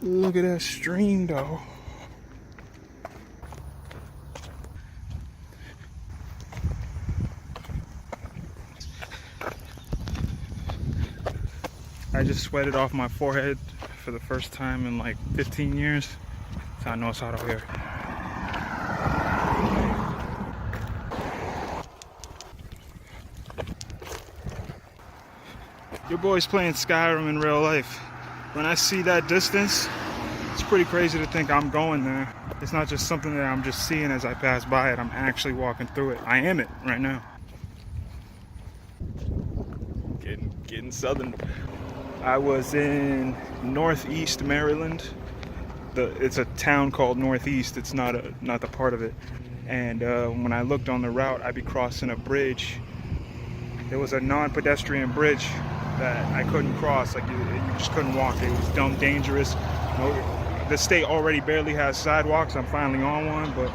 Look at that stream though. I just sweated off my forehead for the first time in like 15 years. So I know it's hot out here. Your boy's playing Skyrim in real life. When I see that distance, it's pretty crazy to think I'm going there. It's not just something that I'm just seeing as I pass by it. I'm actually walking through it. I am it right now. Getting southern. I was in Northeast Maryland. It's a town called Northeast. It's not the part of it. And when I looked on the route, I'd be crossing a bridge. There was a non-pedestrian bridge that I couldn't cross. Like you just couldn't walk. It was dumb dangerous. The state already barely has sidewalks. I'm finally on one, but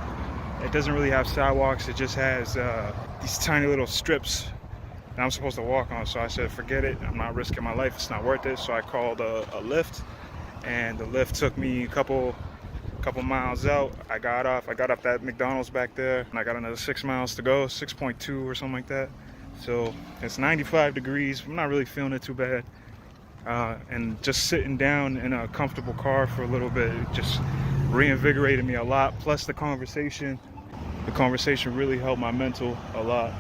it doesn't really have sidewalks. It just has these tiny little strips that I'm supposed to walk on. So I said, forget it. I'm not risking my life. It's not worth it. So I called a Lyft, and the Lyft took me a couple miles out. I got off that McDonald's back there, and I got another 6 miles to go, 6.2 or something like that. So it's 95 degrees. I'm not really feeling it too bad. And just sitting down in a comfortable car for a little bit, it just reinvigorated me a lot. Plus the conversation really helped my mental a lot.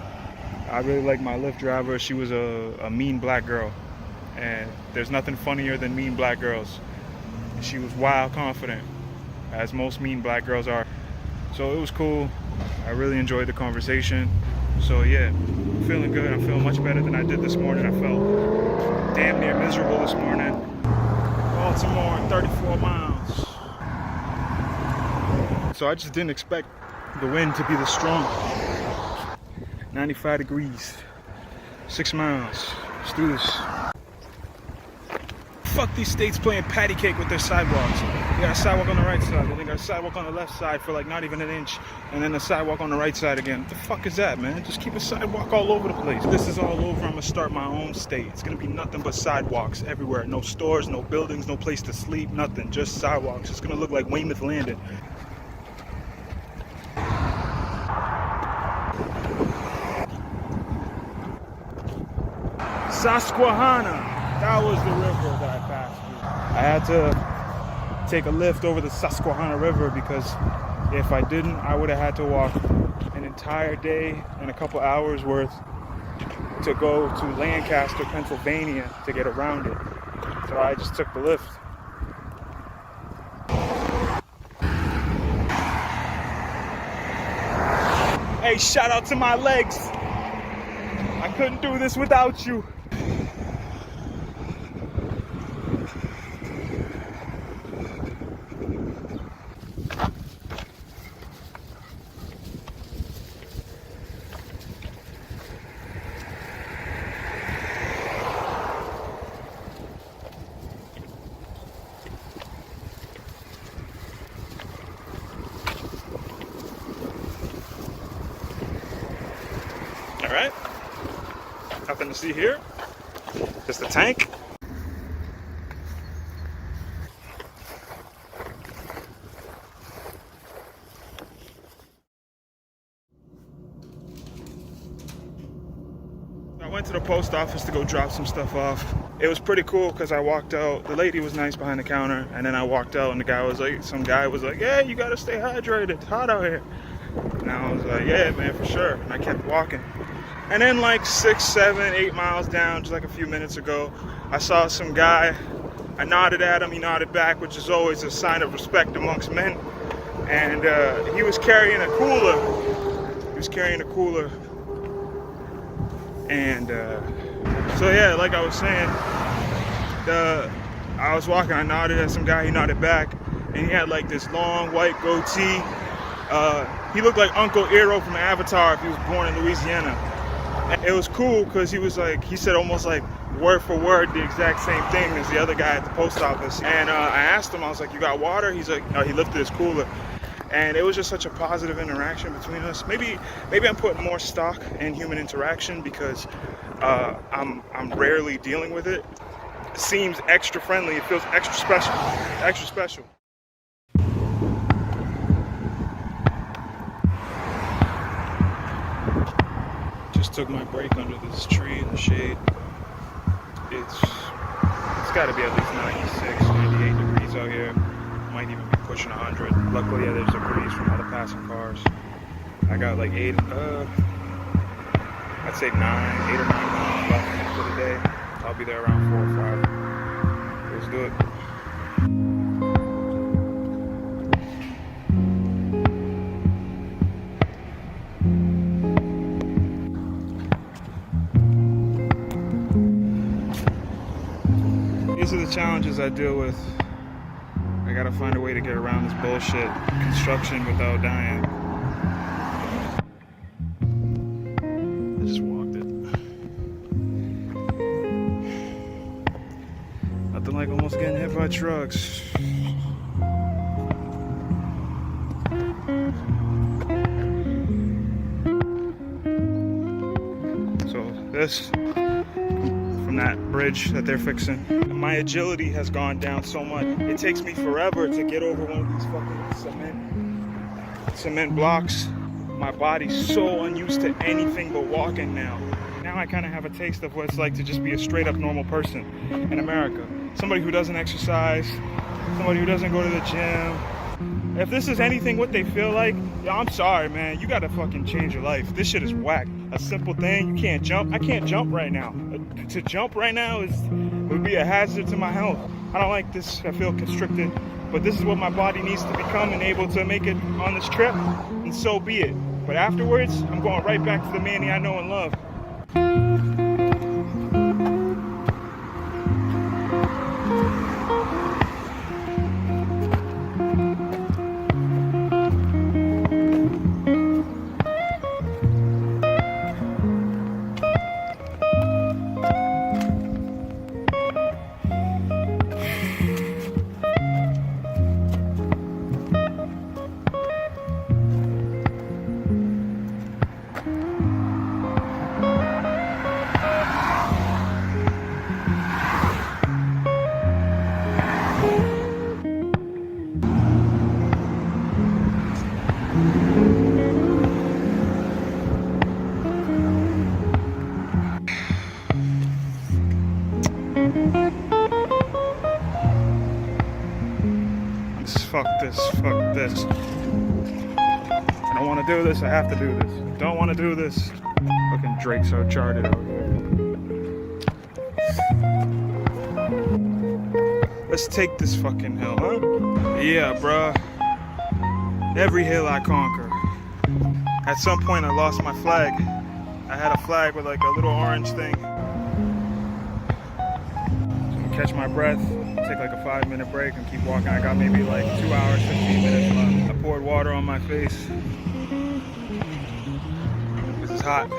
I really like my Lyft driver. She was a mean black girl, and there's nothing funnier than mean black girls. She was wild confident, as most mean black girls are. So it was cool. I really enjoyed the conversation. So yeah, I'm feeling good. I'm feeling much better than I did this morning. I felt damn near miserable this morning. Baltimore, 34 miles. So I just didn't expect the wind to be this strong. 95 degrees, 6 miles. Let's do this. Fuck these states playing patty cake with their sidewalks. They got a sidewalk on the right side, then they got a sidewalk on the left side for like not even an inch, and then a sidewalk on the right side again. What the fuck is that, man? Just keep a sidewalk all over the place. This is all over. I'm gonna start my own state. It's gonna be nothing but sidewalks everywhere. No stores, no buildings, no place to sleep, nothing. Just sidewalks. It's gonna look like Weymouth Landing. Susquehanna. That was the river that I passed through. I had to take a lift over the Susquehanna River because if I didn't, I would have had to walk an entire day and a couple hours worth to go to Lancaster, Pennsylvania to get around it. So I just took the lift. Hey, shout out to my legs. I couldn't do this without you. All right, nothing to see here, just a tank. I went to the post office to go drop some stuff off. It was pretty cool because I walked out, the lady was nice behind the counter, and then I walked out and some guy was like, "Yeah, you gotta stay hydrated, it's hot out here." And I was like, "Yeah, man, for sure." And I kept walking. And then like 6, 7, 8 miles down, just like a few minutes ago, I saw some guy. I nodded at him, he nodded back, which is always a sign of respect amongst men. And he was carrying a cooler. And so yeah, like I was saying, I was walking, I nodded at some guy, he nodded back, and he had like this long white goatee. He looked like Uncle Iroh from Avatar if he was born in Louisiana. It was cool because he said almost like word for word the exact same thing as the other guy at the post office. And I asked him, I was like, "You got water?" He's like, "No." He lifted his cooler. And it was just such a positive interaction between us. Maybe I'm putting more stock in human interaction because I'm rarely dealing with it. seems extra friendly. It feels extra special. Extra special. Just took my break under this tree in the shade. It's got to be at least 96, 98 degrees out here. Might even be pushing 100. Luckily, there's a breeze from all the passing cars. I got like I'd say 8 or 9 miles left for the day. I'll be there around 4 or 5. Let's do it. These are the challenges I deal with. I gotta find a way to get around this bullshit construction without dying. I just walked it. Nothing like almost getting hit by trucks. So this, from that bridge that they're fixing, my agility has gone down so much. It takes me forever to get over one of these fucking cement blocks. My body's so unused to anything but walking now. Now I kind of have a taste of what it's like to just be a straight up normal person in America. Somebody who doesn't exercise, somebody who doesn't go to the gym. If this is anything what they feel like, yo, I'm sorry, man. You gotta fucking change your life. This shit is whack. A simple thing, you can't jump. I can't jump right now. To jump right now would be a hazard to my health. I don't like this. I feel constricted. But this is what my body needs to become and able to make it on this trip. And so be it. But afterwards, I'm going right back to the Manny I know and love. Fuck this. I don't want to do this, I have to do this. Don't want to do this. Fucking Drake's so charted over here. Let's take this fucking hill, huh? Yeah, bruh. Every hill I conquer. At some point I lost my flag. I had a flag with like a little orange thing. Catch my breath, take like a 5-minute break and keep walking. I got maybe like 2 hours, 15 minutes left. I poured water on my face. This is hot.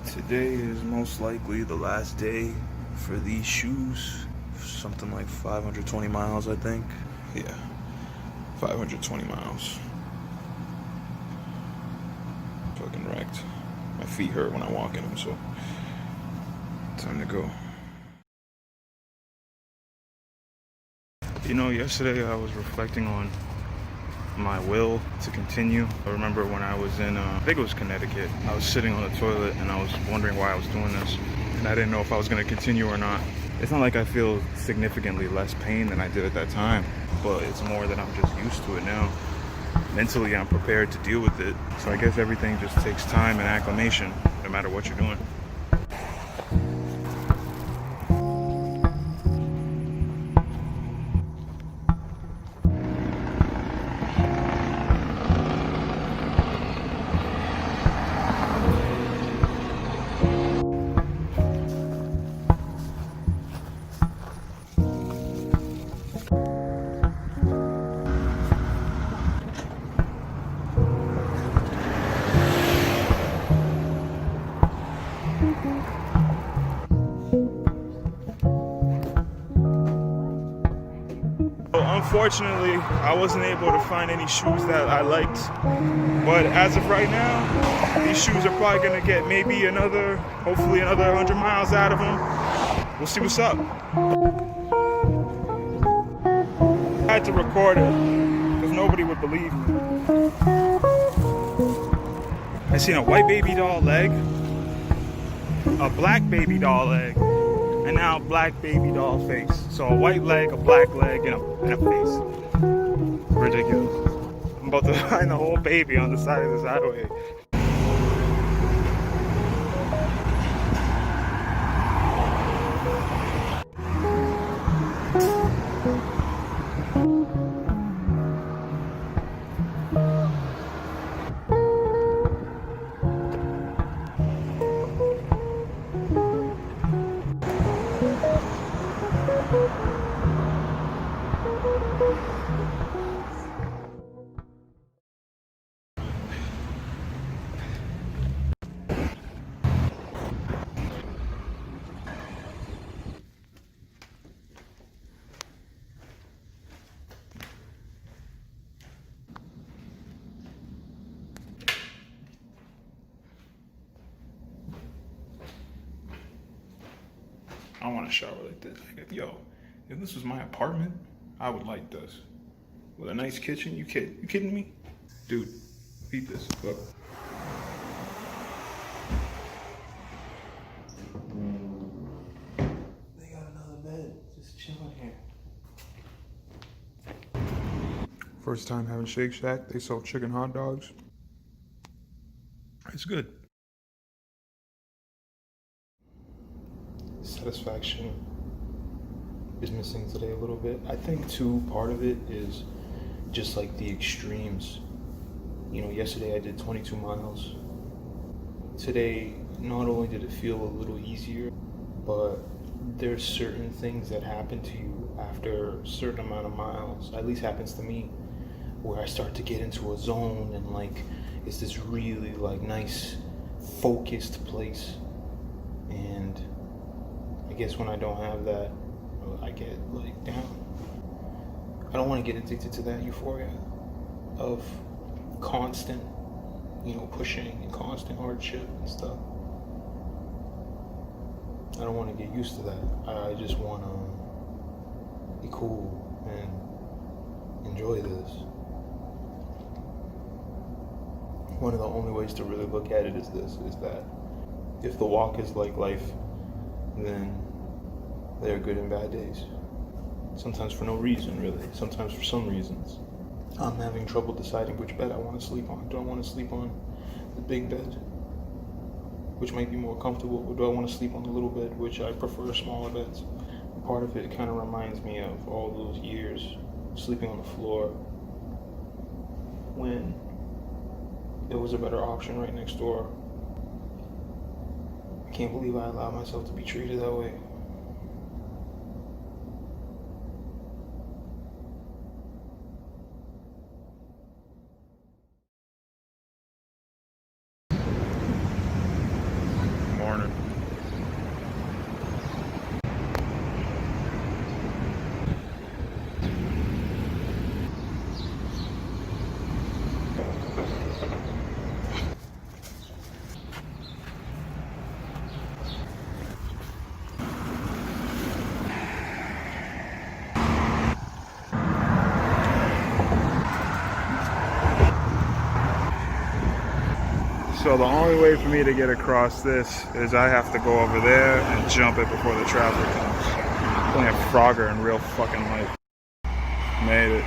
Today is most likely the last day for these shoes. Something like 520 miles, I think. Yeah, 520 miles. Fucking wrecked. My feet hurt when I walk in them, so time to go. You know, yesterday I was reflecting on my will to continue. I remember when I was in, I think it was Connecticut, I was sitting on the toilet and I was wondering why I was doing this. And I didn't know if I was gonna continue or not. It's not like I feel significantly less pain than I did at that time, but it's more that I'm just used to it now. Mentally, I'm prepared to deal with it. So I guess everything just takes time and acclimation, no matter what you're doing. Unfortunately, I wasn't able to find any shoes that I liked. But as of right now, these shoes are probably gonna get maybe hopefully another 100 miles out of them. We'll see what's up. I had to record it because nobody would believe me. I seen a white baby doll leg, a black baby doll leg, and now black baby doll face. So a white leg, a black leg, and a face. Ridiculous. I'm about to find the whole baby on the side of this highway. I want to shower like this. Yo, if this was my apartment, I would like this. With a nice kitchen, you kidding me? Dude, eat this. Look. They got another bed, just chilling here. First time having Shake Shack, they sell chicken hot dogs. It's good. Satisfaction is missing today a little bit. I think too, part of it is just like the extremes. You know, yesterday I did 22 miles. Today, not only did it feel a little easier, but there's certain things that happen to you after a certain amount of miles, at least happens to me, where I start to get into a zone and like it's this really like nice focused place. And I guess when I don't have that, I get like down. I don't want to get addicted to that euphoria of constant, pushing and constant hardship and stuff. I don't want to get used to that. I just want to be cool and enjoy this. One of the only ways to really look at it is that if the walk is like life, then there are good and bad days. Sometimes for no reason, really. Sometimes for some reasons. I'm having trouble deciding which bed I want to sleep on. Do I want to sleep on the big bed, which might be more comfortable, or do I want to sleep on the little bed, which I prefer smaller beds? Part of it kind of reminds me of all those years sleeping on the floor when there was a better option right next door. I can't believe I allowed myself to be treated that way. Morning. So the only way for me to get across this is I have to go over there and jump it before the traffic comes. Playing Frogger in real fucking life. Made it.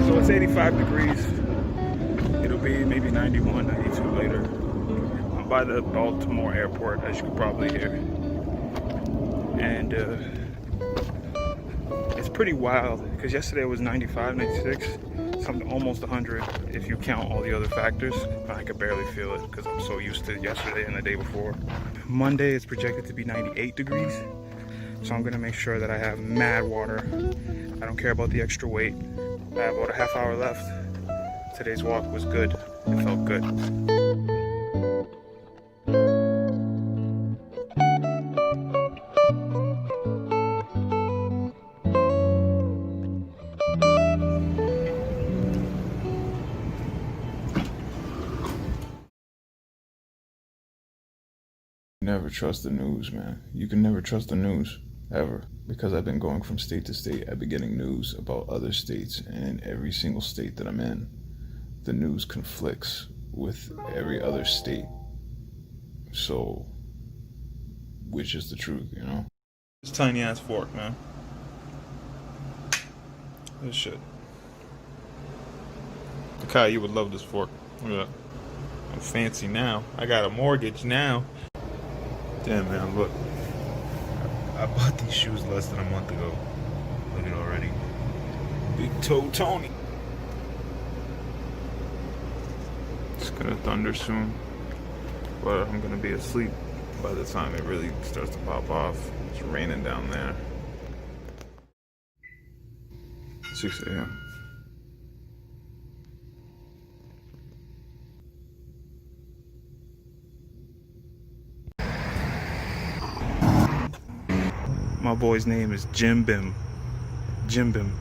So it's 85 degrees. It'll be maybe 91, 92 later. I'm by the Baltimore airport, as you can probably hear. And it's pretty wild because yesterday it was 95, 96, something almost 100 if you count all the other factors. But I could barely feel it because I'm so used to yesterday and the day before. Monday is projected to be 98 degrees. So I'm gonna make sure that I have mad water. I don't care about the extra weight. I have about a half hour left. Today's walk was good. It felt good. Never trust the news, man. You can never trust the news, ever. Because I've been going from state to state, I've been getting news about other states, and in every single state that I'm in, the news conflicts with every other state. So, which is the truth, you know? This tiny ass fork, man. This shit. Kai, you would love this fork. Look at that. I'm fancy now. I got a mortgage now. Damn, man, look. I bought these shoes less than a month ago. Look at it already. Big toe Tony. It's gonna thunder soon, but I'm gonna be asleep by the time it really starts to pop off. It's raining down there. 6 a.m. My boy's name is Jim Bim. Jim Bim.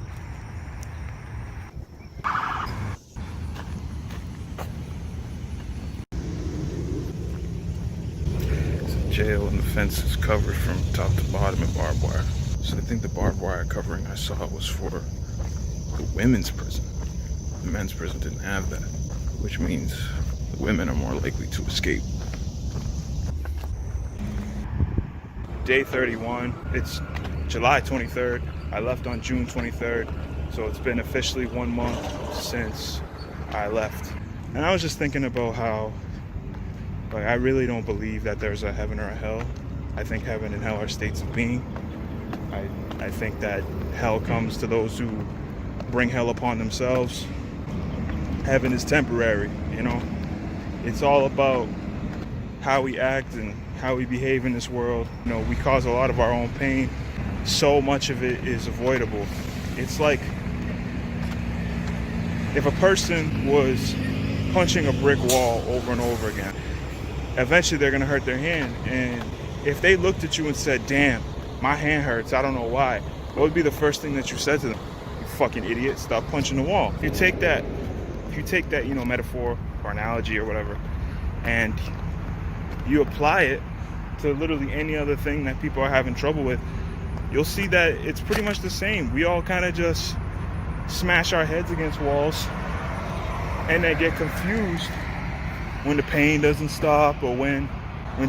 It's a jail and the fence is covered from top to bottom in barbed wire. So I think the barbed wire covering I saw was for the women's prison. The men's prison didn't have that, which means the women are more likely to escape. Day 31, it's July 23rd. I left on June 23rd, so it's been officially 1 month since I left. And I was just thinking about how, like, I really don't believe that there's a heaven or a hell. I think heaven and hell are states of being. I think that hell comes to those who bring hell upon themselves. Heaven is temporary, you know? It's all about how we act and how we behave in this world. You know, we cause a lot of our own pain. So much of it is avoidable. It's like if a person was punching a brick wall over and over again, eventually they're gonna hurt their hand. And if they looked at you and said, damn, my hand hurts, I don't know why, what would be the first thing that you said to them? You fucking idiot, stop punching the wall. If you take that, you know, metaphor or analogy or whatever, and you apply it to literally any other thing that people are having trouble with, you'll see that it's pretty much the same. We all kind of just smash our heads against walls and then get confused when the pain doesn't stop, or when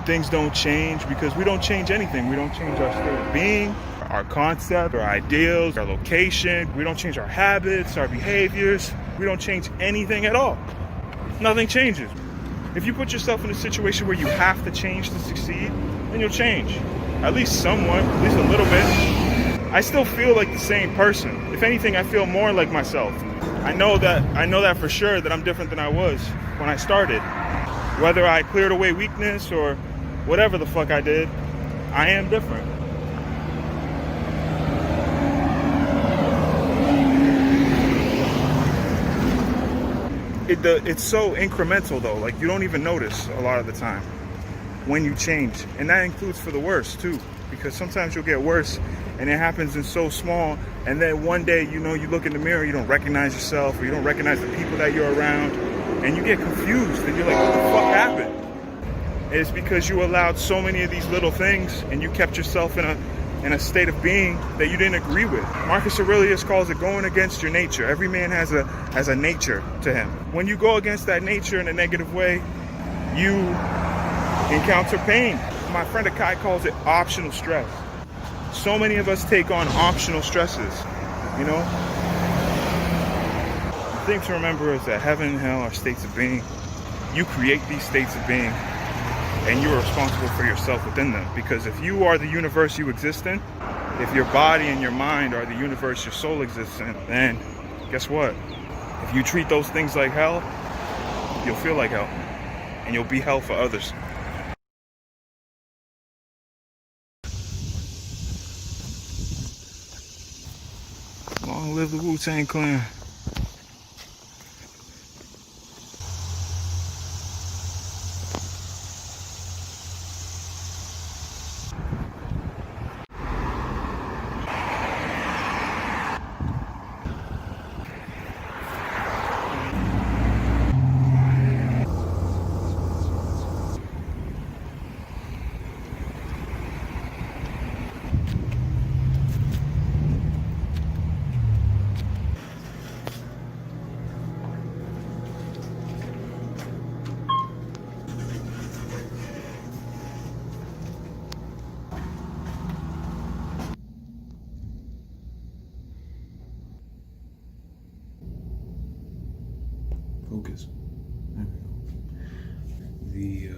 things don't change, because we don't change anything. We don't change our state of being, our concept, our ideals, our location. We don't change our habits, our behaviors. We don't change anything at all. Nothing changes. If you put yourself in a situation where you have to change to succeed, then you'll change. At least somewhat, at least a little bit. I still feel like the same person. If anything, I feel more like myself. I know that for sure, that I'm different than I was when I started. Whether I cleared away weakness or whatever the fuck I did, I am different. It's so incremental though, like you don't even notice a lot of the time when you change. And that includes for the worse too, because sometimes you'll get worse and it happens in so small, and then one day, you look in the mirror, you don't recognize yourself, or you don't recognize the people that you're around, and you get confused and you're like, what the fuck happened? It's because you allowed so many of these little things and you kept yourself in a state of being that you didn't agree with. Marcus Aurelius calls it going against your nature. Every man has a nature to him. When you go against that nature in a negative way, you encounter pain. My friend Akai calls it optional stress. So many of us take on optional stresses, The thing to remember is that heaven and hell are states of being. You create these states of being, and you are responsible for yourself within them. Because if you are the universe you exist in, if your body and your mind are the universe your soul exists in, then guess what? If you treat those things like hell, you'll feel like hell, and you'll be hell for others. Long live the Wu-Tang Clan. Focus. There we go.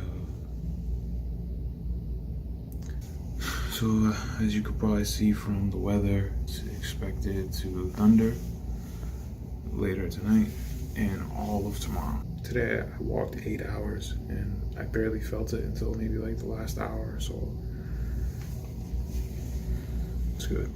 So as you could probably see from the weather, it's expected to thunder later tonight and all of tomorrow. Today I walked 8 hours and I barely felt it until maybe like the last hour or so. It's good.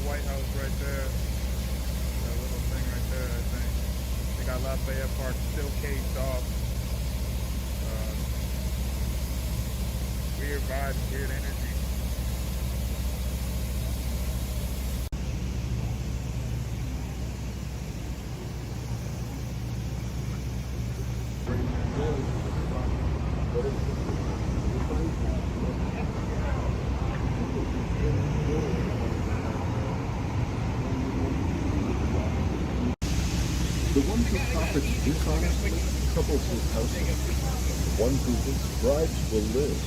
White House right there. That little thing right there, I think. They got Lafayette Park still caged off. Weird vibes, weird energy. The one who profits dishonestly troubles his household. The one who hates bribes will live.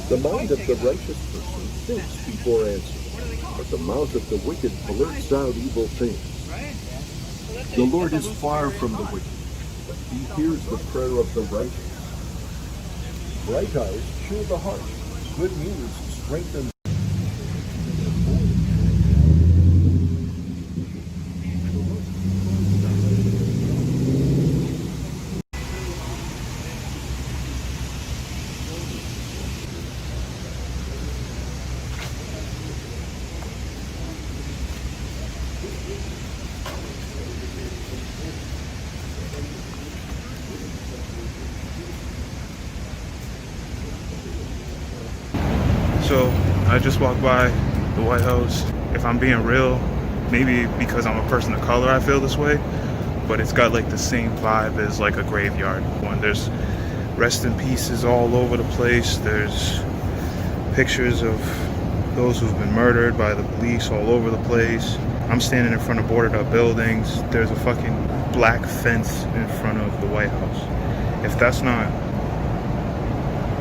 The mind of the righteous person thinks before answering, but the mouth of the wicked blurts out evil things. The Lord is far from the wicked, but he hears the prayer of the righteous. Bright eyes cheer the heart. Good news strengthens. So I just walked by the White House. If I'm being real, maybe because I'm a person of color I feel this way, but it's got like the same vibe as like a graveyard. When there's rest in pieces all over the place, there's pictures of those who've been murdered by the police all over the place. I'm standing in front of boarded up buildings. There's a fucking black fence in front of the White House. If that's not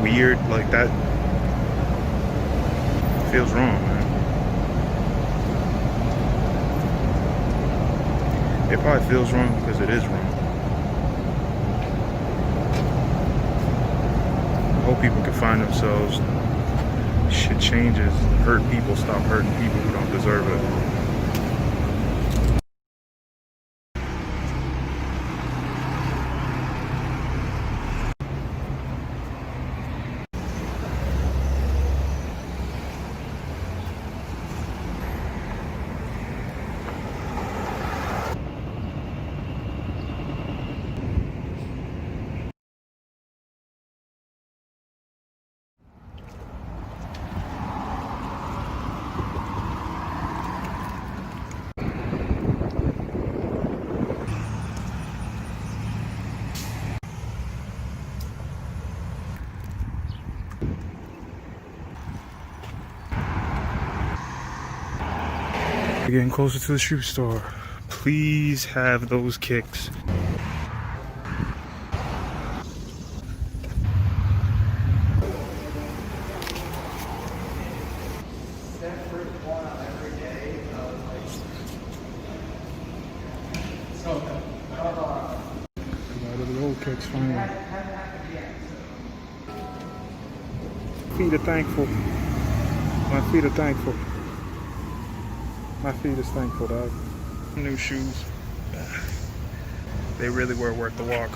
weird, like that feels wrong, man. It probably feels wrong because it is wrong. I hope people can find themselves. Shit changes. Hurt people stop hurting people who don't deserve it. We're getting closer to the shoe store. Please have those kicks. The old kicks finally. Feet are thankful. My feet are thankful. My feet is thankful, dog. New shoes. They really were worth the walk.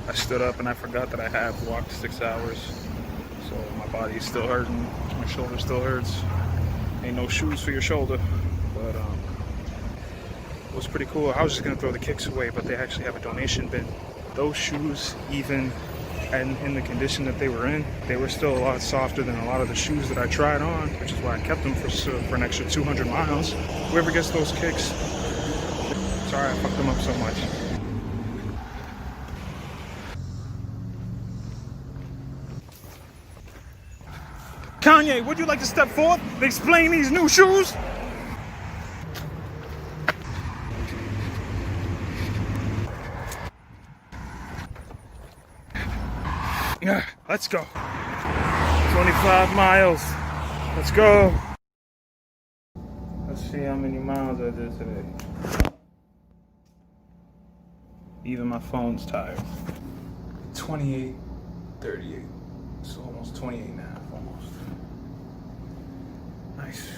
I stood up and I forgot that I have walked 6 hours. So my body is still hurting. My shoulder still hurts. Ain't no shoes for your shoulder. But it was pretty cool. I was just gonna throw the kicks away, but they actually have a donation bin. Those shoes, even and in the condition that they were in, they were still a lot softer than a lot of the shoes that I tried on, which is why I kept them for an extra 200 miles. Whoever gets those kicks, sorry I fucked them up so much. Kanye, would you like to step forth and explain these new shoes? Let's go. 25 miles. Let's go. Let's see how many miles I did today. Even my phone's tired. 28, 38. So almost 28 and a half, almost. Nice.